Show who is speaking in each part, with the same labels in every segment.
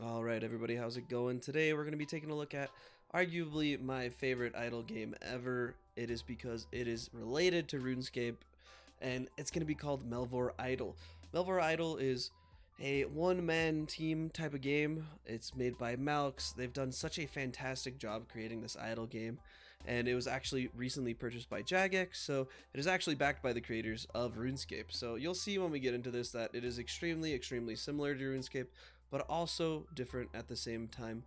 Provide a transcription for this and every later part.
Speaker 1: Alright everybody, how's it going? Today we're going to be taking a look at arguably my favorite idle game ever. It is because it is related to RuneScape, and it's going to be called Melvor Idle. Melvor Idle is a one-man team type of game. It's made by Malx. They've done such a fantastic job creating this idle game, and it was actually recently purchased by Jagex, so it is actually backed by the creators of RuneScape. So you'll see when we get into this that it is extremely similar to RuneScape, but also different at the same time.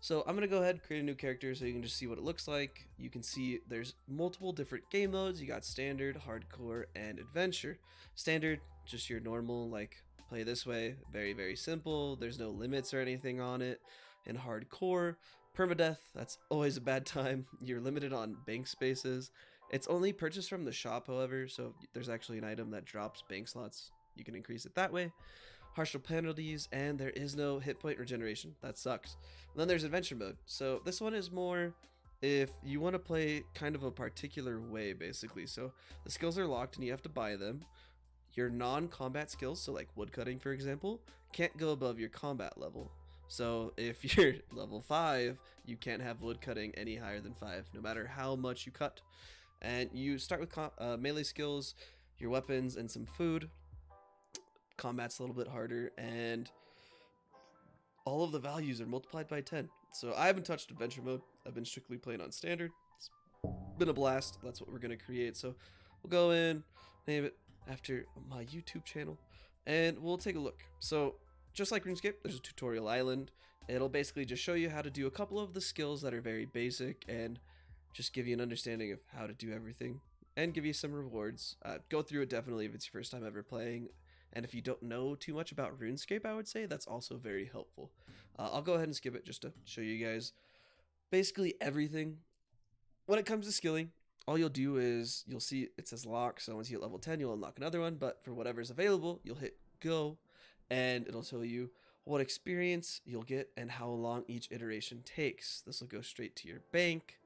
Speaker 1: So I'm going to go ahead and create a new character so you can just see what it looks like. You can see there's multiple different game modes. You got standard, hardcore, and adventure. Standard, just your normal, like play this way, very simple. There's no limits or anything on it. And hardcore, permadeath, that's always a bad time. You're limited on bank spaces. It's only purchased from the shop, however, so there's actually an item that drops bank slots. You can increase it that way. Harsher penalties, and there is no hit point regeneration. That sucks. And then there's adventure mode. So this one is more if you want to play kind of a particular way, basically. So the skills are locked and you have to buy them. Your non-combat skills, so like woodcutting for example, can't go above your combat level. So if you're level 5, you can't have woodcutting any higher than 5, no matter how much you cut. And you start with melee skills, your weapons, and some food. Combat's a little bit harder, and all of the values are multiplied by 10. So I haven't touched adventure mode. I've been strictly playing on standard. It's been a blast. That's what we're going to create. So we'll go in, name it after my YouTube channel, and we'll take a look. So just like RuneScape, there's a tutorial island. It'll basically just show you how to do a couple of the skills that are very basic and just give you an understanding of how to do everything and give you some rewards. Go through it definitely if it's your first time ever playing. And if you don't know too much about RuneScape, I would say that's also very helpful. I'll go ahead and skip it just to show you guys basically everything. When it comes to skilling, all you'll do is you'll see it says lock. So once you hit level 10, you'll unlock another one. But for whatever's available, you'll hit go, and it'll tell you what experience you'll get and how long each iteration takes. This will go straight to your bank,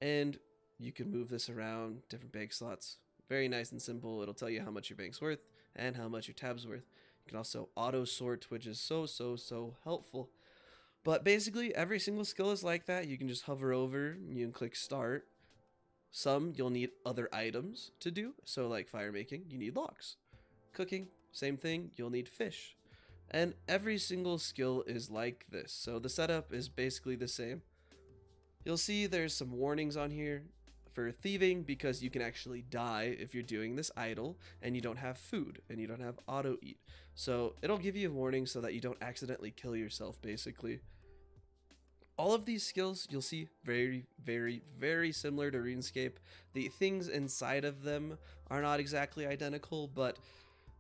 Speaker 1: and you can move this around different bank slots. Very nice and simple. It'll tell you how much your bank's worth and how much your tab's worth. You can also auto sort, which is so helpful. But basically every single skill is like that. You can just hover over, you can click start. Some you'll need other items to do. So like fire making, you need logs. Cooking, same thing, you'll need fish. And every single skill is like this. So the setup is basically the same. You'll see there's some warnings on here for thieving, because you can actually die if you're doing this idle and you don't have food and you don't have auto eat. So it'll give you a warning so that you don't accidentally kill yourself, basically. All of these skills you'll see very similar to RuneScape. The things inside of them are not exactly identical, but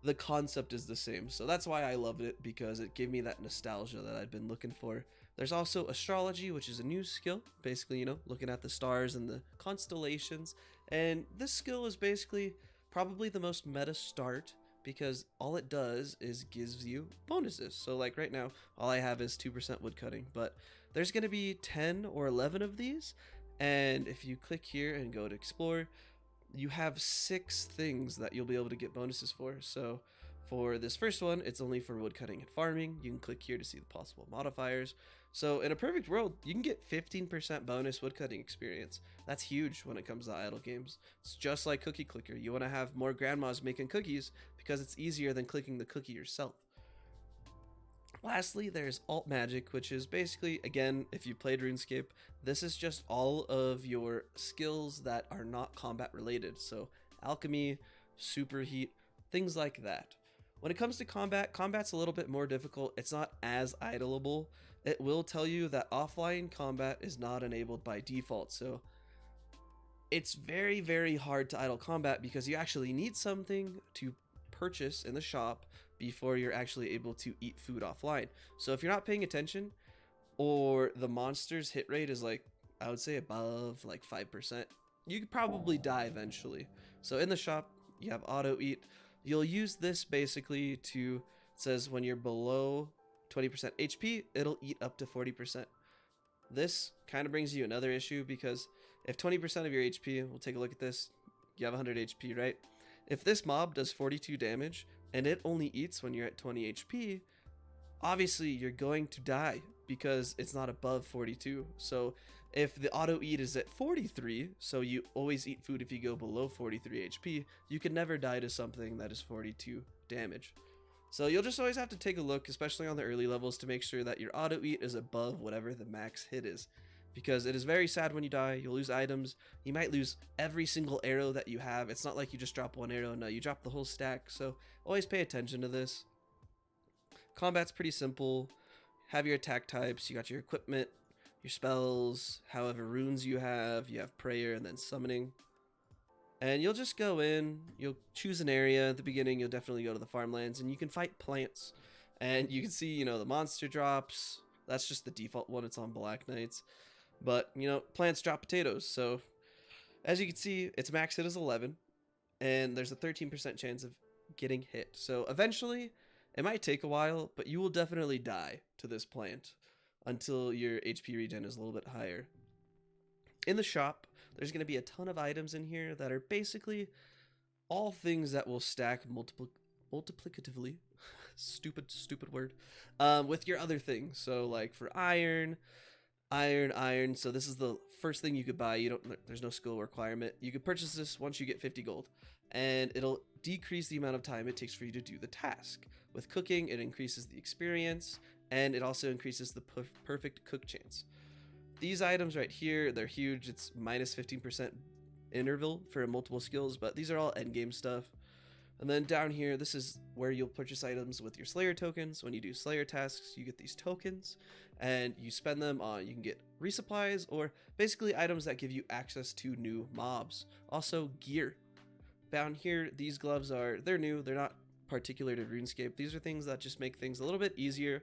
Speaker 1: the concept is the same. So that's why I loved it, because it gave me that nostalgia that I'd been looking for. There's also astrology, which is a new skill, basically, you know, looking at the stars and the constellations. And this skill is basically probably the most meta start, because all it does is gives you bonuses. So like right now, all I have is 2% woodcutting, but there's going to be 10 or 11 of these. And if you click here and go to explore, you have 6 things that you'll be able to get bonuses for. So for this first one, it's only for woodcutting and farming. You can click here to see the possible modifiers. So in a perfect world, you can get 15% bonus woodcutting experience. That's huge when it comes to idle games. It's just like Cookie Clicker. You want to have more grandmas making cookies because it's easier than clicking the cookie yourself. Lastly, there's alt magic, which is basically, again, if you played RuneScape, this is just all of your skills that are not combat related. So alchemy, superheat, things like that. When it comes to combat, combat's a little bit more difficult. It's not as idleable. It will tell you that offline combat is not enabled by default. So it's very hard to idle combat, because you actually need something to purchase in the shop before you're actually able to eat food offline. So if you're not paying attention, or the monster's hit rate is like, I would say above like 5%, you could probably die eventually. So in the shop, you have auto eat. You'll use this basically to, it says when you're below 20% HP, it'll eat up to 40%. This kind of brings you another issue, because if 20% of your HP, we'll take a look at this, you have 100 HP, right? If this mob does 42 damage and it only eats when you're at 20 HP, obviously you're going to die because it's not above 42. So if the auto eat is at 43, so you always eat food if you go below 43 HP, you can never die to something that is 42 damage. So you'll just always have to take a look, especially on the early levels, to make sure that your auto eat is above whatever the max hit is. Because it is very sad when you die. You'll lose items. You might lose every single arrow that you have. It's not like you just drop one arrow. No, you drop the whole stack. So always pay attention to this. Combat's pretty simple. Have your attack types. You got your equipment, your spells, however runes you have. You have prayer and then summoning. And you'll just go in, you'll choose an area. At the beginning, you'll definitely go to the farmlands, and you can fight plants. And you can see, you know, the monster drops. That's just the default one. It's on Black Knights. But, you know, plants drop potatoes. So, as you can see, its max hit is 11. And there's a 13% chance of getting hit. So, eventually, it might take a while, but you will definitely die to this plant until your HP regen is a little bit higher. In the shop, there's going to be a ton of items in here that are basically all things that will stack multiplicatively. stupid word. With your other things. So like for iron. So this is the first thing you could buy. There's no skill requirement. You could purchase this once you get 50 gold. And it'll decrease the amount of time it takes for you to do the task. With cooking, it increases the experience. And it also increases the perfect cook chance. These items right here, they're huge. It's minus 15% interval for multiple skills, but these are all endgame stuff. And then down here, this is where you'll purchase items with your Slayer tokens. When you do Slayer tasks, you get these tokens, and you spend them on, you can get resupplies, or basically items that give you access to new mobs. Also, gear. Down here, these gloves they're new, they're not particular to RuneScape. These are things that just make things a little bit easier.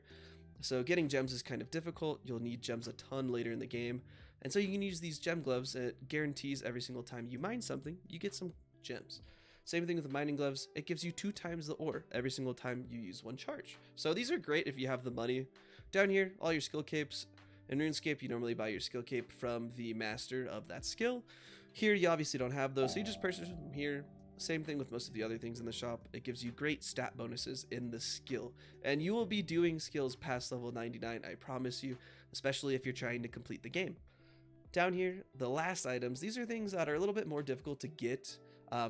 Speaker 1: So getting gems is kind of difficult. You'll need gems a ton later in the game. And so you can use these gem gloves. It guarantees every single time you mine something, you get some gems. Same thing with the mining gloves. It gives you 2 times the ore every single time you use 1 charge. So these are great if you have the money. Down here, all your skill capes. In RuneScape, you normally buy your skill cape from the master of that skill. Here, you obviously don't have those, so you just purchase them here. Same thing with most of the other things in the shop. It gives you great stat bonuses in the skill. And you will be doing skills past level 99, I promise you, especially if you're trying to complete the game. Down here, the last items, these are things that are a little bit more difficult to get.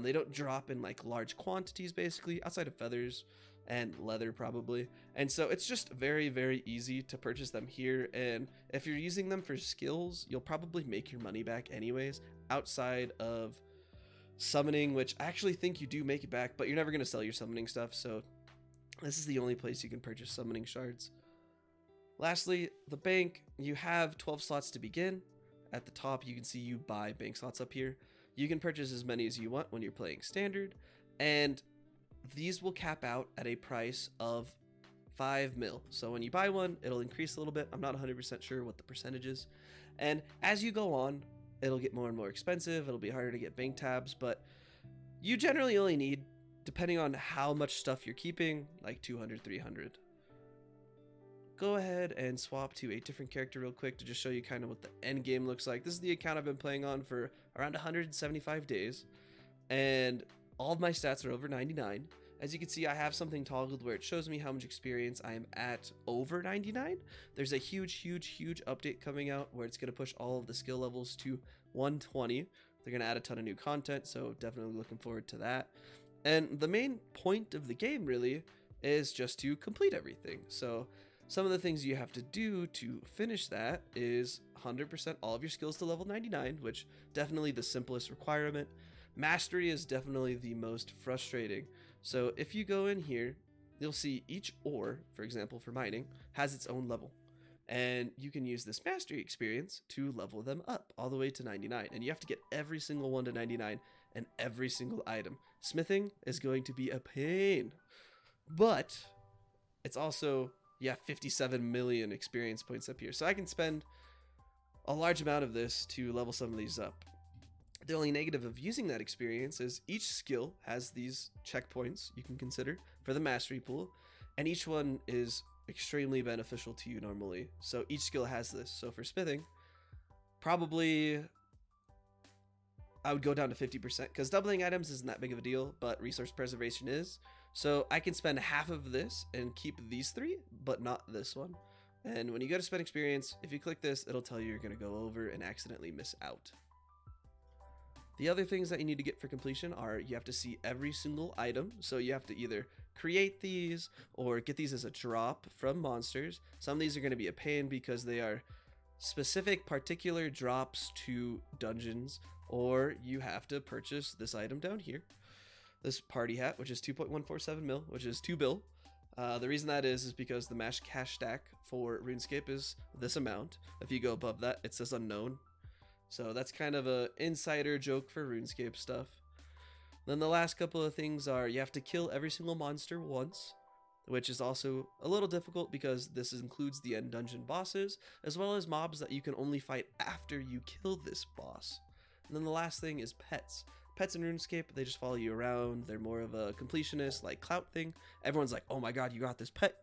Speaker 1: They don't drop in like large quantities basically, outside of feathers and leather probably. And so it's just very, very easy to purchase them here. And if you're using them for skills, you'll probably make your money back anyways, outside of summoning, which I actually think you do make it back, but you're never going to sell your summoning stuff, so this is the only place you can purchase summoning shards. Lastly, the bank, you have 12 slots to begin. At the top, you can see you buy bank slots up here. You can purchase as many as you want when you're playing standard, and these will cap out at a price of 5 mil. So when you buy one, it'll increase a little bit. I'm not 100% sure what the percentage is. And as you go on, it'll get more and more expensive. It'll be harder to get bank tabs, but you generally only need, depending on how much stuff you're keeping, like 200, 300. Go ahead and swap to a different character real quick to just show you kind of what the end game looks like. This is the account I've been playing on for around 175 days, and all of my stats are over 99. As you can see, I have something toggled where it shows me how much experience I am at over 99. There's a huge update coming out where it's going to push all of the skill levels to 120. They're going to add a ton of new content, so definitely looking forward to that. And the main point of the game really is just to complete everything. So some of the things you have to do to finish that is 100% all of your skills to level 99, which definitely the simplest requirement. Mastery is definitely the most frustrating. So if you go in here, you'll see each ore, for example, for mining, has its own level. And you can use this mastery experience to level them up all the way to 99. And you have to get every single one to 99 and every single item. Smithing is going to be a pain. But it's also, 57 million experience points up here. So I can spend a large amount of this to level some of these up. The only negative of using that experience is each skill has these checkpoints you can consider for the mastery pool, and each one is extremely beneficial to you normally. So each skill has this. So for smithing, probably I would go down to 50% because doubling items isn't that big of a deal, but resource preservation is. So I can spend half of this and keep these 3, but not this one. And when you go to spend experience, if you click this, it'll tell you you're going to go over and accidentally miss out. The other things that you need to get for completion are you have to see every single item. So you have to either create these or get these as a drop from monsters. Some of these are going to be a pain because they are specific particular drops to dungeons, or you have to purchase this item down here. This party hat, which is 2.147 mil, which is 2 bill. The reason that is because the max cash stack for RuneScape is this amount. If you go above that, it says unknown. So that's kind of a insider joke for RuneScape stuff. Then the last couple of things are you have to kill every single monster once, which is also a little difficult because this includes the end dungeon bosses, as well as mobs that you can only fight after you kill this boss. And then the last thing is pets. Pets in RuneScape, they just follow you around. They're more of a completionist, like clout thing. Everyone's like, oh my god, you got this pet.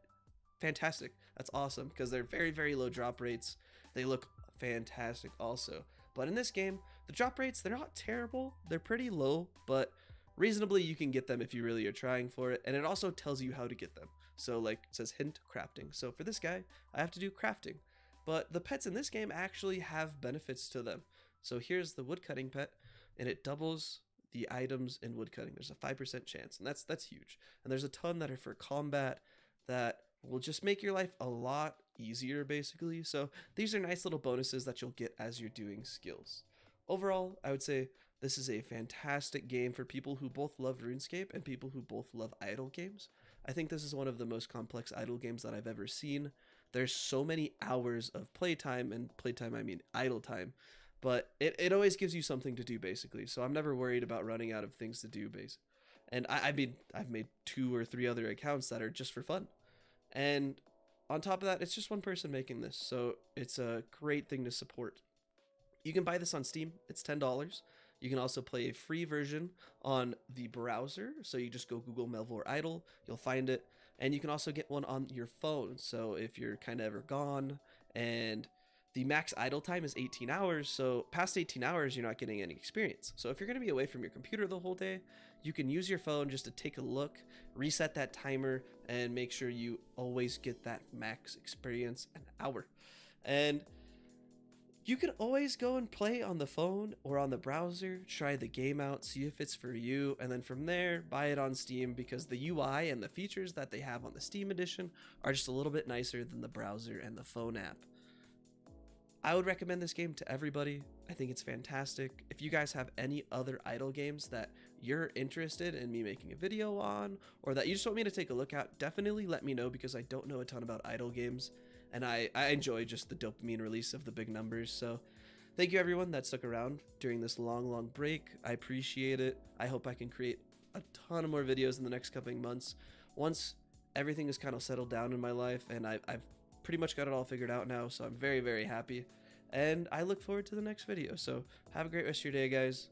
Speaker 1: Fantastic. That's awesome, because they're very, very low drop rates. They look fantastic also. But in this game, the drop rates, they're not terrible. They're pretty low, but reasonably you can get them if you really are trying for it. And it also tells you how to get them. So like it says hint crafting. So for this guy, I have to do crafting. But the pets in this game actually have benefits to them. So here's the woodcutting pet, and it doubles the items in woodcutting. There's a 5% chance, and that's huge. And there's a ton that are for combat that will just make your life a lot easier, basically. So these are nice little bonuses that you'll get as you're doing skills. Overall, I would say this is a fantastic game for people who both love RuneScape and people who both love idle games. I think this is one of the most complex idle games that I've ever seen. There's so many hours of playtime, and playtime I mean idle time, but it always gives you something to do, basically. So I'm never worried about running out of things to do, and I mean, I've made 2 or 3 other accounts that are just for fun. And on top of that, it's just one person making this, so it's a great thing to support. You can buy this on Steam. It's $10. You can also play a free version on the browser. So you just go Google Melvor Idle, you'll find it. And you can also get one on your phone. So if you're kind of ever gone, and the max idle time is 18 hours. So past 18 hours, you're not getting any experience. So if you're going to be away from your computer the whole day, you can use your phone just to take a look, reset that timer, and make sure you always get that max experience an hour. And you can always go and play on the phone or on the browser, try the game out, see if it's for you, and then from there, buy it on Steam, because the UI and the features that they have on the Steam edition are just a little bit nicer than the browser and the phone app. I would recommend this game to everybody. I think it's fantastic. If you guys have any other idle games that you're interested in me making a video on, or that you just want me to take a look at, definitely let me know, because I don't know a ton about idle games. And I enjoy just the dopamine release of the big numbers. So thank you everyone that stuck around during this long break. I appreciate it. I hope I can create a ton of more videos in the next coming months. Once everything is kind of settled down in my life, and I've pretty much got it all figured out now. So I'm very, very happy. And I look forward to the next video. So have a great rest of your day, guys.